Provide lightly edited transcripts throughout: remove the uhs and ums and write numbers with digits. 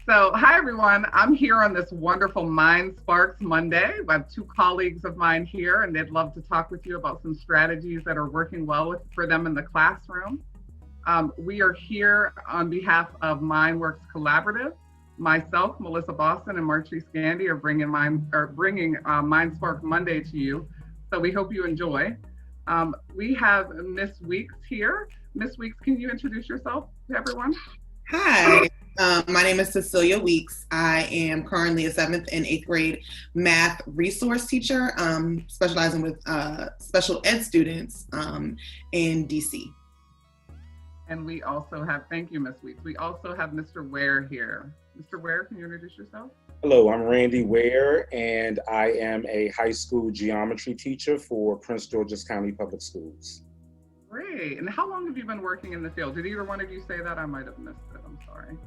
So, hi everyone. I'm here on this wonderful Mind Sparks Monday. I have two colleagues of mine here, and they'd love to talk with you about some strategies that are working well for them in the classroom. We are here on behalf of MindWorks Collaborative. Myself, Melissa Boston, and Marcie Scandy are bringing Mind Spark Monday to you. So we hope you enjoy. We have Miss Weeks here. Miss Weeks, can you introduce yourself to everyone? Hi, my name is Sicilia Weaks. I am currently a 7th and 8th grade math resource teacher, specializing with special ed students in DC. And we also have, thank you, Miss Weeks. We also have Mr. Ware here. Mr. Ware, can you introduce yourself? Hello, I'm Randy Ware, and I am a high school geometry teacher for Prince George's County Public Schools. Great. And how long have you been working in the field? Did either one of you say that? I might have missed it. I'm sorry.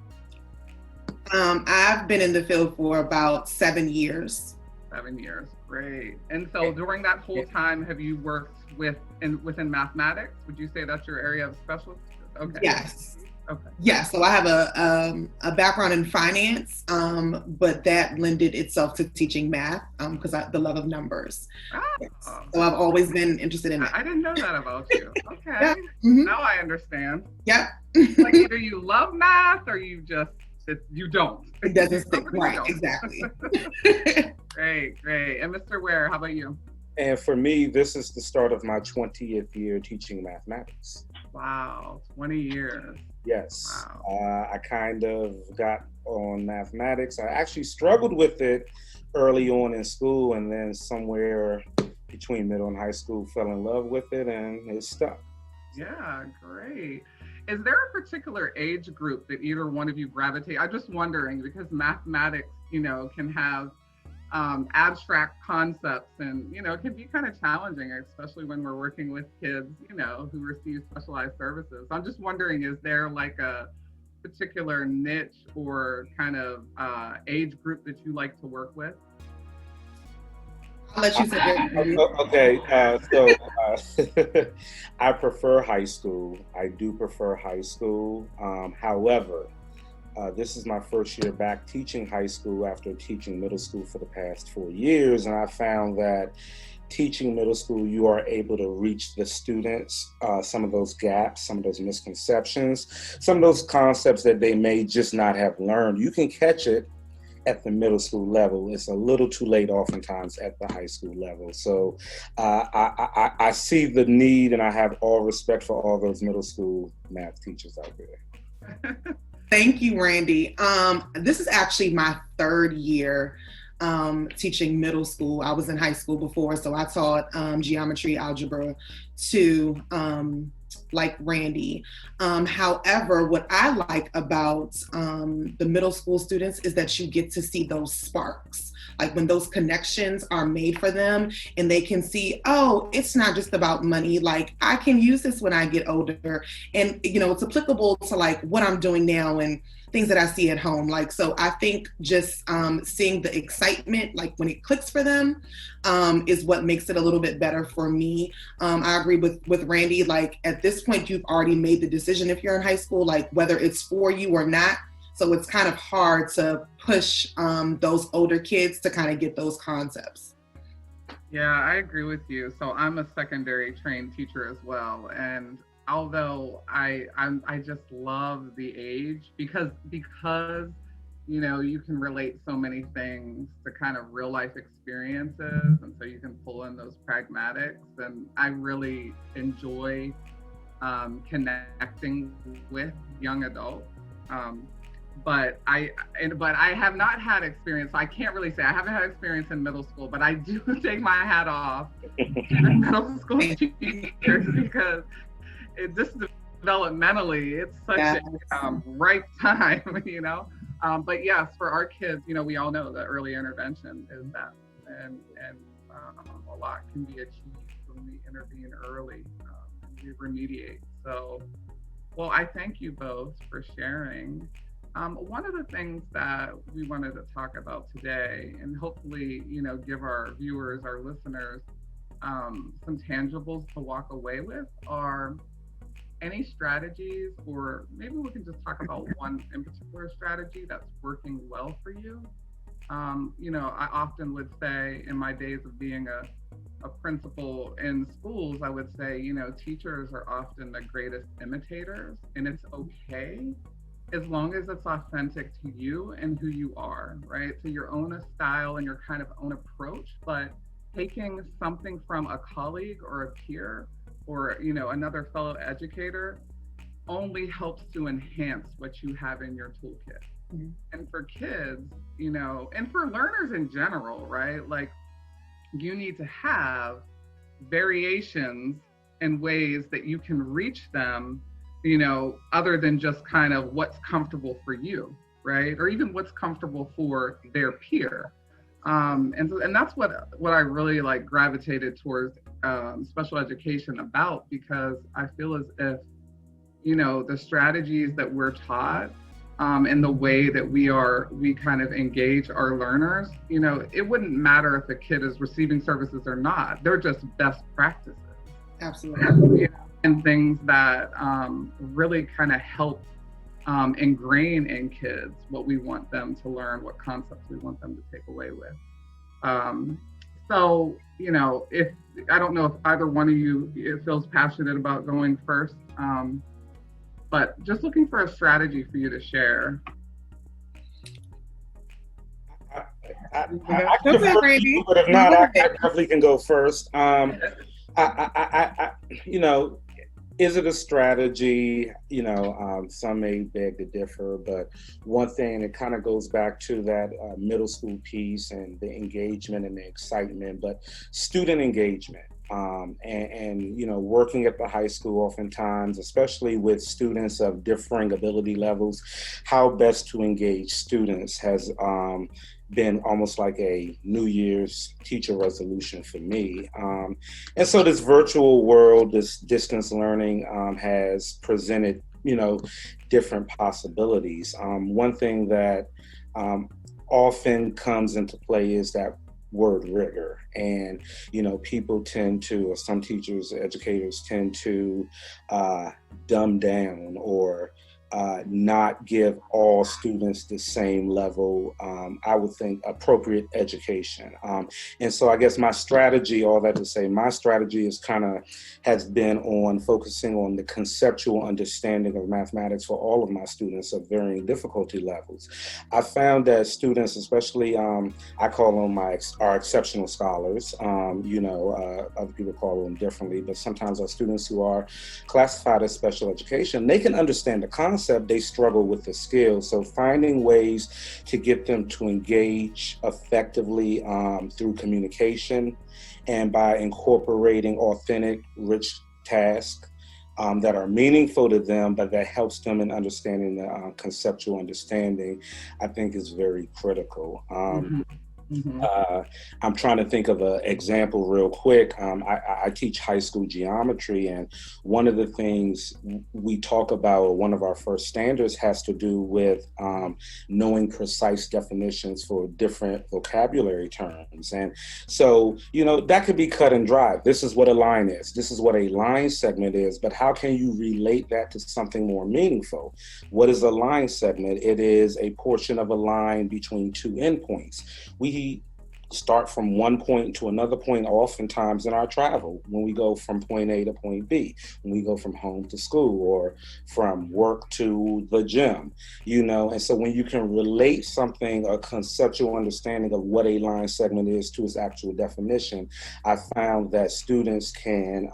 I've been in the field for about 7 years. 7 years. Great. And so during that whole time, have you worked within mathematics? Would you say that's your area of specialty? Okay. Yes. Okay. Yeah, so I have a background in finance, but that lended itself to teaching math because the love of numbers. Oh, yes. So I've always been interested in it. I didn't know that about you. Okay. Yeah. Mm-hmm. Now I understand. Yep. Like either you love math or you don't. It doesn't stick right. Exactly. Great. And Mr. Ware, how about you? And for me, this is the start of my 20th year teaching mathematics. Wow, 20 years. Yes. Wow. I kind of got on mathematics. I actually struggled with it early on in school, and then somewhere between middle and high school fell in love with it, and it stuck. Yeah, great. Is there a particular age group that either one of you gravitate? I'm just wondering because mathematics, can have abstract concepts and, it can be kind of challenging, especially when we're working with kids, who receive specialized services. I'm just wondering, is there like a particular niche or kind of age group that you like to work with? I'll let you say it. Okay, so I prefer high school. I do prefer high school. However, this is my first year back teaching high school after teaching middle school for the past 4 years, and I found that teaching middle school, you are able to reach the students, some of those gaps, some of those misconceptions, some of those concepts that they may just not have learned. You can catch it at the middle school level. It's a little too late oftentimes at the high school level. So I see the need, and I have all respect for all those middle school math teachers out there. Thank you, Randy. This is actually my 3rd year teaching middle school. I was in high school before, so I taught geometry, algebra too, like Randy. However, what I like about the middle school students is that you get to see those sparks. Like when those connections are made for them and they can see, oh, it's not just about money. Like I can use this when I get older, and it's applicable to like what I'm doing now and things that I see at home. Like, so I think just seeing the excitement, like when it clicks for them, is what makes it a little bit better for me. I agree with Randy. Like at this point, you've already made the decision if you're in high school, like whether it's for you or not. So it's kind of hard to push those older kids to kind of get those concepts. Yeah, I agree with you. So I'm a secondary trained teacher as well. And although I just love the age because you can relate so many things to kind of real life experiences, and so you can pull in those pragmatics, and I really enjoy connecting with young adults. But I have not had experience. So I can't really say I haven't had experience in middle school, but I do take my hat off to middle school teachers because just developmentally, it's such a right time, But yes, for our kids, we all know that early intervention is best, and a lot can be achieved when we intervene early and we remediate. So, well, I thank you both for sharing. One of the things that we wanted to talk about today, and hopefully, give our viewers, our listeners, some tangibles to walk away with, are any strategies, or maybe we can just talk about one in particular strategy that's working well for you. I often would say in my days of being a principal in schools, I would say, teachers are often the greatest imitators, and it's okay as long as it's authentic to you and who you are, right? So your own style and your kind of own approach, but taking something from a colleague or a peer or, another fellow educator only helps to enhance what you have in your toolkit. Mm-hmm. And for kids, and for learners in general, right? Like, you need to have variations and ways that you can reach them, other than just kind of what's comfortable for you, right? Or even what's comfortable for their peer. And that's what I really like gravitated towards special education about, because I feel as if, the strategies that we're taught and the way that we kind of engage our learners, it wouldn't matter if a kid is receiving services or not. They're just best practices. Absolutely. And things that really kind of help ingrain in kids what we want them to learn, what concepts we want them to take away with. So, if I don't know if either one of you feels passionate about going first, but just looking for a strategy for you to share. I can prefer you, but if not, I definitely can go first. Is it a strategy? Some may beg to differ, but one thing, it kind of goes back to that middle school piece and the engagement and the excitement, but student engagement. Working at the high school oftentimes, especially with students of differing ability levels, how best to engage students has been almost like a New Year's teacher resolution for me. And so this virtual world, this distance learning has presented, different possibilities. One thing that often comes into play is that word rigor. And, people tend to, or some teachers, educators tend to dumb down or not give all students the same level, I would think, appropriate education. And so I guess my strategy, all that to say, my strategy has been on focusing on the conceptual understanding of mathematics for all of my students of varying difficulty levels. I found that students, especially, I call them our exceptional scholars, other people call them differently, but sometimes our students who are classified as special education, they can understand the concept, they struggle with the skills. So finding ways to get them to engage effectively through communication and by incorporating authentic, rich tasks that are meaningful to them, but that helps them in understanding the conceptual understanding, I think is very critical. I'm trying to think of an example real quick. I teach high school geometry, and one of the things we talk about, or one of our first standards, has to do with knowing precise definitions for different vocabulary terms. And so, that could be cut and dry. This is what a line is. This is what a line segment is. But how can you relate that to something more meaningful? What is a line segment? It is a portion of a line between two endpoints. We start from one point to another point oftentimes in our travel, when we go from point A to point B, when we go from home to school or from work to the gym, and so when you can relate something, a conceptual understanding of what a line segment is to its actual definition, I found that students can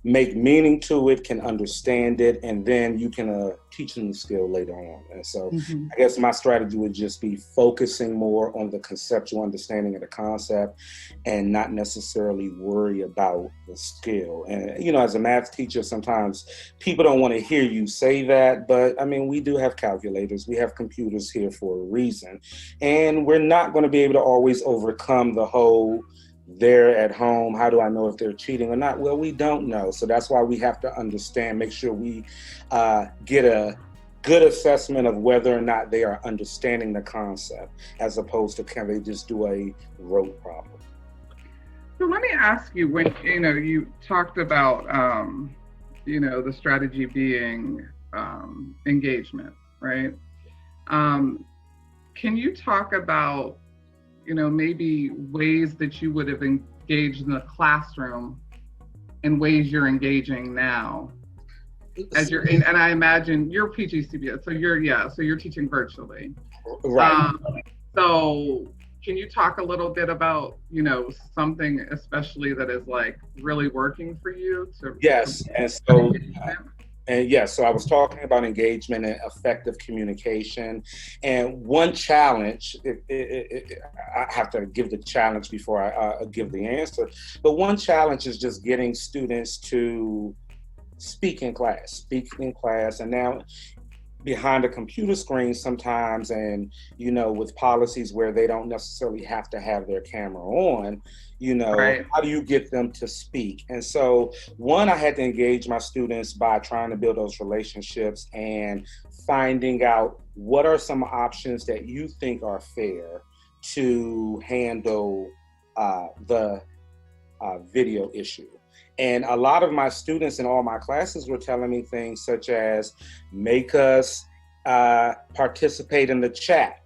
make meaning to it, can understand it, and then you can teach them the skill later on. And so I guess my strategy would just be focusing more on the conceptual understanding of the concept and not necessarily worry about the skill. And, as a math teacher, sometimes people don't want to hear you say that, but we do have calculators, we have computers here for a reason. And we're not going to be able to always overcome the whole they're at home, how do I know if they're cheating or not? Well, we don't know. So that's why we have to understand, make sure we get a good assessment of whether or not they are understanding the concept, as opposed to can they just do a rote problem. So let me ask you, when you talked about the strategy being engagement, right? Can you talk about, maybe ways that you would have engaged in the classroom and ways you're engaging now? As you're, and I imagine you're PGCBS, so you're teaching virtually. Right. So can you talk a little bit about, something especially that is like really working for you Yes. So I was talking about engagement and effective communication. And one challenge, I have to give the challenge before I give the answer, but one challenge is just getting students to speak in class. And now behind a computer screen sometimes, and with policies where they don't necessarily have to have their camera on, Right. How do you get them to speak? And so I had to engage my students by trying to build those relationships and finding out what are some options that you think are fair to handle the video issue. And a lot of my students in all my classes were telling me things such as, make us participate in the chat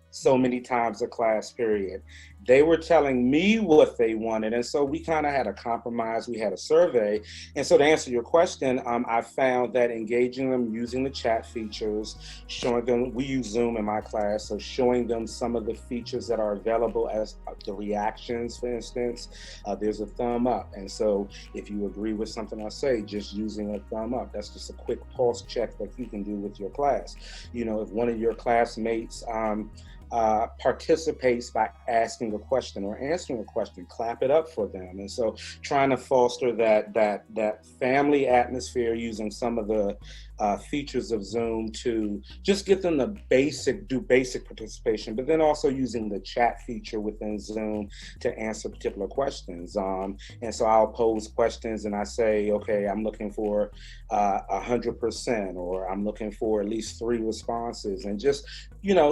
so many times a class period. They were telling me what they wanted. And so we kind of had a compromise. We had a survey. And so to answer your question, I found that engaging them using the chat features, showing them, we use Zoom in my class, so showing them some of the features that are available as the reactions, for instance, there's a thumb up. And so if you agree with something I say, just using a thumb up, that's just a quick pulse check that you can do with your class. If one of your classmates participates by asking a question or answering a question, clap it up for them. And so trying to foster that family atmosphere using some of the features of Zoom to just get them the basic participation, but then also using the chat feature within Zoom to answer particular questions. And so I'll pose questions and I say, okay, I'm looking for 100%, or I'm looking for at least 3 responses, and just,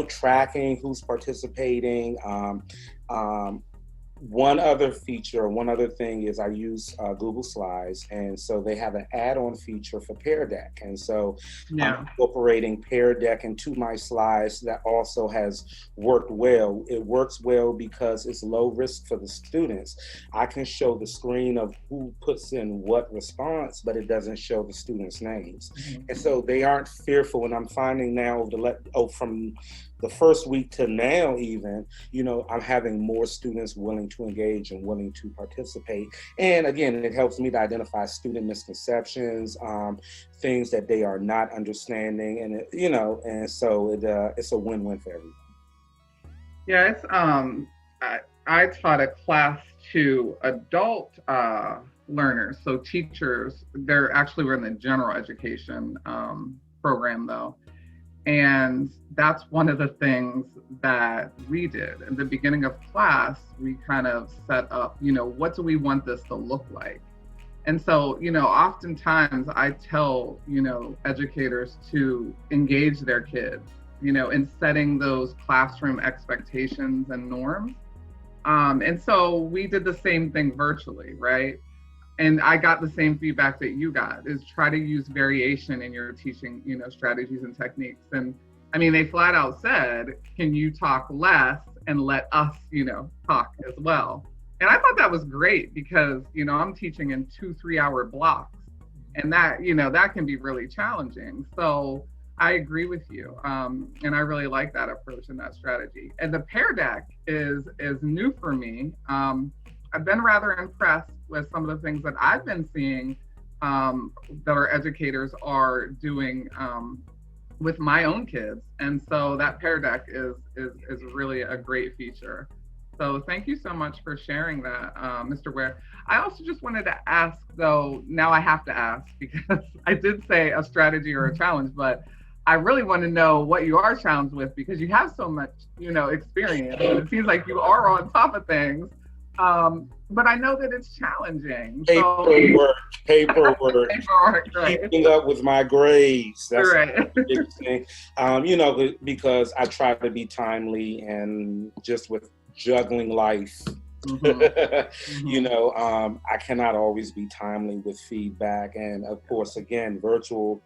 tracking who's participating. One other thing is I use Google Slides, and so they have an add-on feature for Pear Deck, and so I'm incorporating Pear Deck into my slides. That also has worked well. It works well because it's low risk for the students. I can show the screen of who puts in what response, but it doesn't show the students' names, and so they aren't fearful. And I'm finding now from the first week to now even, I'm having more students willing to engage and willing to participate. And again, it helps me to identify student misconceptions, things that they are not understanding, and and so it's a win-win for everyone. Yeah, it's I taught a class to adult learners, so teachers. We're in the general education program though. And that's one of the things that we did. In the beginning of class, we kind of set up, what do we want this to look like? And so, oftentimes I tell, educators to engage their kids, in setting those classroom expectations and norms. And so we did the same thing virtually, right? And I got the same feedback that you got, is try to use variation in your teaching, strategies and techniques. And I mean, they flat out said, can you talk less and let us, talk as well? And I thought that was great because, I'm teaching in 2-3 hour blocks, and that, that can be really challenging. So I agree with you. And I really like that approach and that strategy. And the Pear Deck is new for me. I've been rather impressed with some of the things that I've been seeing that our educators are doing with my own kids. And so that Pear Deck is really a great feature. So thank you so much for sharing that, Mr. Ware. I also just wanted to ask though, now I have to ask because I did say a strategy or a challenge, but I really want to know what you are challenged with because you have so much, experience, and it seems like you are on top of things. But I know that it's challenging. Paperwork, right. Keeping up with my grades. That's right. the biggest thing. Because I try to be timely and just with juggling life, You know, I cannot always be timely with feedback. And of course, again, virtual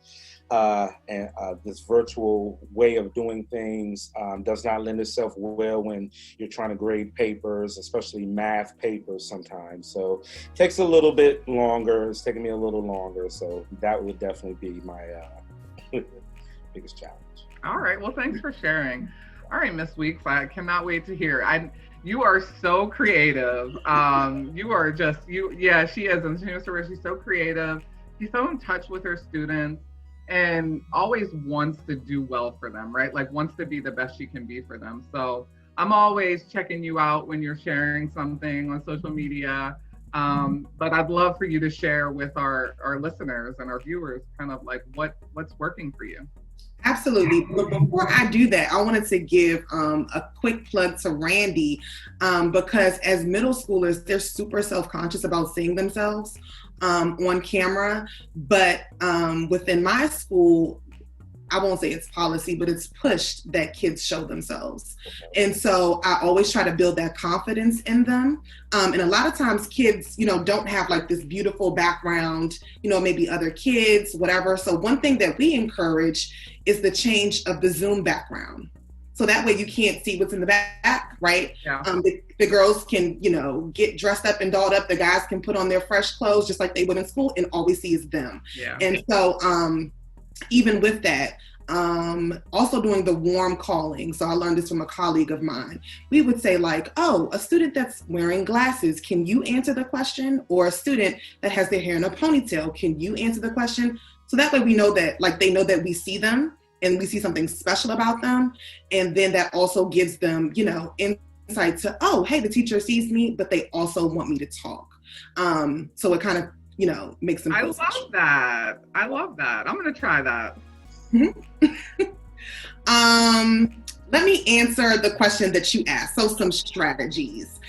and this virtual way of doing things does not lend itself well when you're trying to grade papers, especially math papers sometimes. So it takes a little bit longer. It's taking me a little longer. So that would definitely be my biggest challenge. All right. Well, thanks for sharing. All right, Miss Weeks, I cannot wait to hear. You are so creative. You are just, yeah, she is. And she's so creative. She's so in touch with her students and always wants to do well for them, right? Like wants to be the best she can be for them. So I'm always checking you out when you're sharing something on social media. But I'd love for you to share with our listeners and our viewers kind of like what's working for you. Absolutely. But before I do that, I wanted to give a quick plug to Randy because as middle schoolers, they're super self-conscious about seeing themselves on camera. But within my school, I won't say it's policy, but it's pushed that kids show themselves. And so I always try to build that confidence in them. And a lot of times kids, don't have like this beautiful background, maybe other kids, whatever. So one thing that we encourage is the change of the Zoom background. So that way you can't see what's in the back, right? Yeah. The girls can, get dressed up and dolled up. The guys can put on their fresh clothes just like they would in school, and all we see is them. Yeah. And so even with that, also doing the warm calling. So I learned this from a colleague of mine. We would say like, oh, a student that's wearing glasses, can you answer the question? Or a student that has their hair in a ponytail, can you answer the question? So that way we know that, like, they know that we see them and we see something special about them. And then that also gives them, insight to, oh, hey, the teacher sees me, but they also want me to talk. So it kind of, makes them feel special. I love that. I'm going to try that. Let me answer the question that you asked. So some strategies.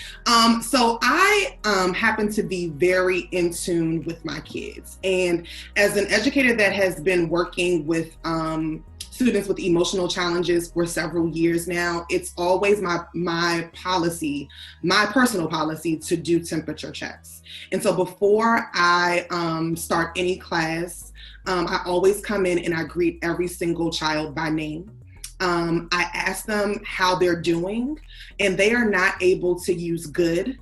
So I happen to be very in tune with my kids. And as an educator that has been working with students with emotional challenges for several years now, it's always my policy, my personal policy, to do temperature checks. And so before I start any class, I always come in and I greet every single child by name. I ask them how they're doing, and they are not able to use good,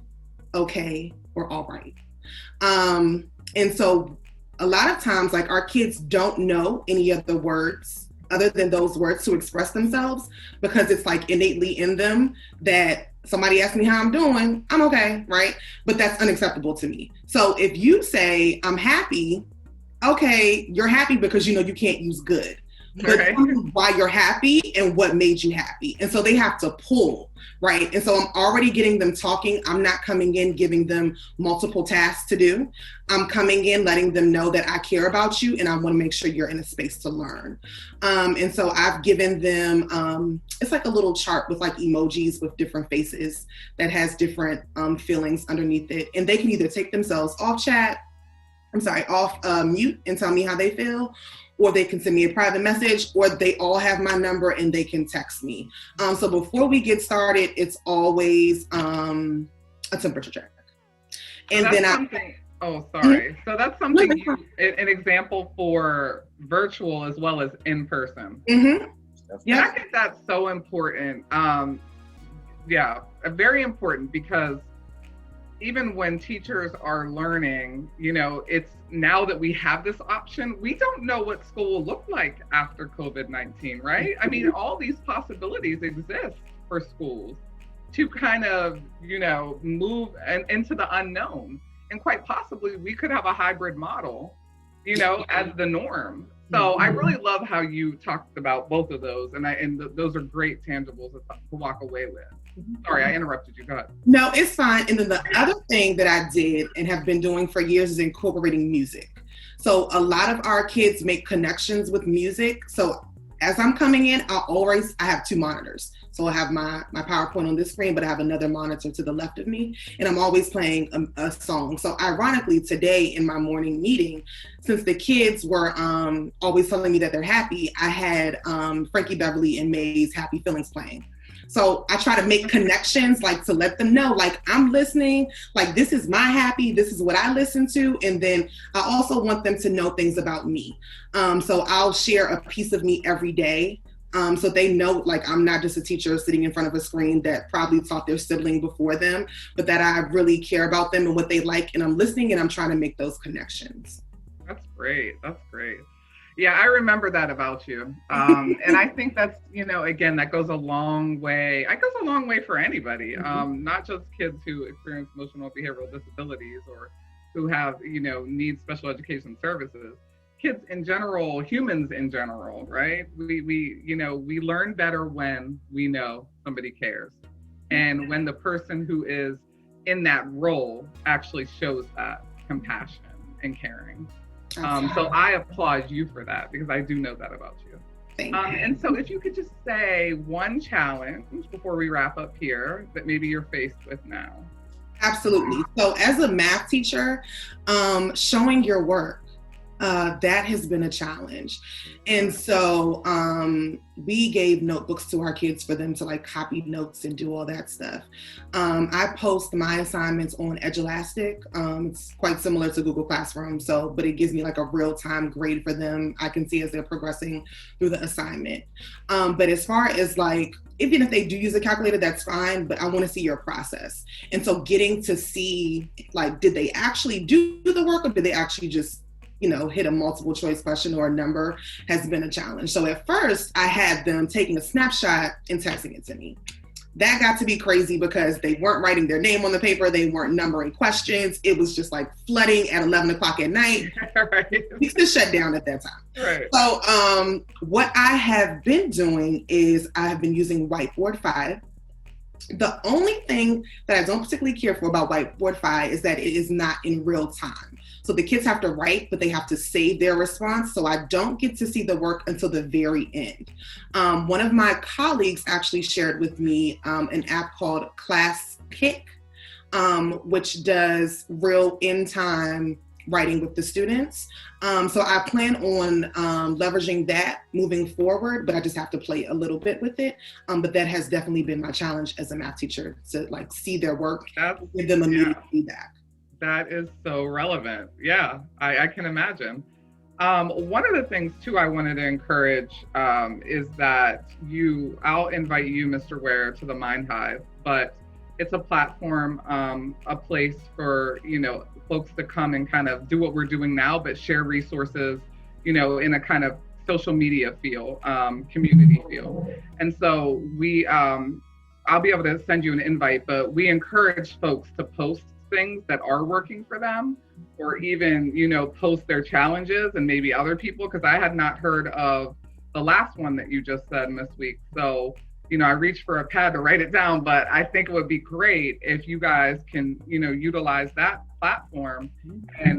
okay, or all right. And so a lot of times, like, our kids don't know any other words other than those words to express themselves, because it's like innately in them that somebody asks me how I'm doing, I'm okay, right? But that's unacceptable to me. So if you say, I'm happy, okay, you're happy because you can't use good. But Right. why you're happy and what made you happy. And so they have to pull, right? And so I'm already getting them talking. I'm not coming in giving them multiple tasks to do. I'm coming in letting them know that I care about you and I want to make sure you're in a space to learn. And so I've given them, it's like a little chart with like emojis with different faces that has different feelings underneath it. And they can either take themselves off mute and tell me how they feel, or they can send me a private message, or they all have my number and they can text me. So before we get started, it's always a temperature check. And So that's something an example for virtual as well as in person. Mm-hmm. Yeah, I think that's so important. Very important, because even when teachers are learning, it's now that we have this option, we don't know what school will look like after COVID-19, right? I mean, all these possibilities exist for schools to kind of, move into the unknown. And quite possibly we could have a hybrid model, as the norm. So I really love how you talked about both of those, and those are great tangibles to walk away with. Sorry, I interrupted you. Go ahead. No, it's fine. And then the other thing that I did and have been doing for years is incorporating music. So a lot of our kids make connections with music. So as I'm coming in, I have two monitors. So I have my PowerPoint on this screen, but I have another monitor to the left of me, and I'm always playing a song. So ironically, today in my morning meeting, since the kids were always telling me that they're happy, I had Frankie Beverly and May's Happy Feelings playing. So I try to make connections, like to let them know, like I'm listening, like this is my happy, this is what I listen to. And then I also want them to know things about me. So I'll share a piece of me every day. So they know, like, I'm not just a teacher sitting in front of a screen that probably taught their sibling before them, but that I really care about them and what they like, and I'm listening and I'm trying to make those connections. That's great. That's great. Yeah, I remember that about you. And I think that's, again, that goes a long way. It goes a long way for anybody, not just kids who experience emotional behavioral disabilities or who have, need special education services. Kids in general, humans in general, right? We learn better when we know somebody cares. And when the person who is in that role actually shows that compassion and caring. So I applaud you for that, because I do know that about you. Thank you. And so if you could just say one challenge before we wrap up here that maybe you're faced with now. Absolutely. So as a math teacher, showing your work, that has been a challenge. And so we gave notebooks to our kids for them to like copy notes and do all that stuff. I post my assignments on Edulastic. It's quite similar to Google Classroom, but it gives me like a real-time grade for them. I can see as they're progressing through the assignment. But as far as like, even if they do use a calculator, that's fine, but I want to see your process. And so getting to see, like, did they actually do the work, or did they actually just hit a multiple choice question or a number, has been a challenge. So at first I had them taking a snapshot and texting it to me. That got to be crazy because they weren't writing their name on the paper. They weren't numbering questions. It was just like flooding at 11 o'clock at night. Right. We could shut down at that time. Right. So what I have been doing is I have been using Whiteboard 5. The only thing that I don't particularly care for about Whiteboard 5 is that it is not in real time. So the kids have to write, but they have to save their response. So I don't get to see the work until the very end. One of my colleagues actually shared with me an app called Class Pick, which does real in-time writing with the students. So I plan on leveraging that moving forward, but I just have to play a little bit with it. But that has definitely been my challenge as a math teacher, to like see their work, give them immediate feedback. That is so relevant. Yeah, I can imagine. One of the things too I wanted to encourage is that I'll invite you, Mr. Ware, to the Mind Hive, but it's a platform, a place for, folks to come and kind of do what we're doing now, but share resources, in a kind of social media feel, community feel. And so I'll be able to send you an invite, but we encourage folks to post things that are working for them, or even, post their challenges and maybe other people, because I had not heard of the last one that you just said, Ms. Weeks. So, I reached for a pad to write it down, but I think it would be great if you guys can, utilize that platform and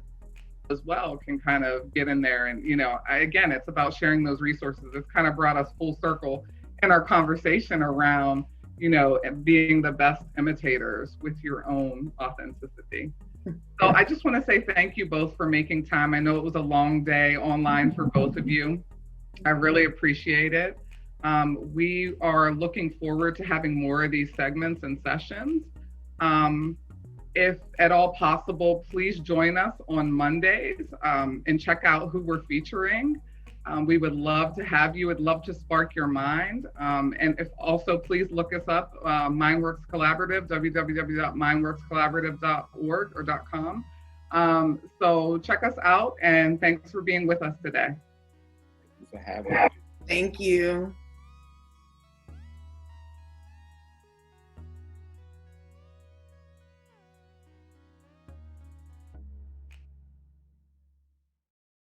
as well can kind of get in there. And, again, it's about sharing those resources. It's kind of brought us full circle in our conversation around, being the best imitators with your own authenticity. So I just want to say thank you both for making time. I know it was a long day online for both of you. I really appreciate it. We are looking forward to having more of these segments and sessions. If at all possible, please join us on Mondays and check out who we're featuring. We would love to have you. Would love to spark your mind. And if also, please look us up, MindWorks Collaborative, www.mindworkscollaborative.org or .com. So check us out, and thanks for being with us today. Thank you for having me. Thank you.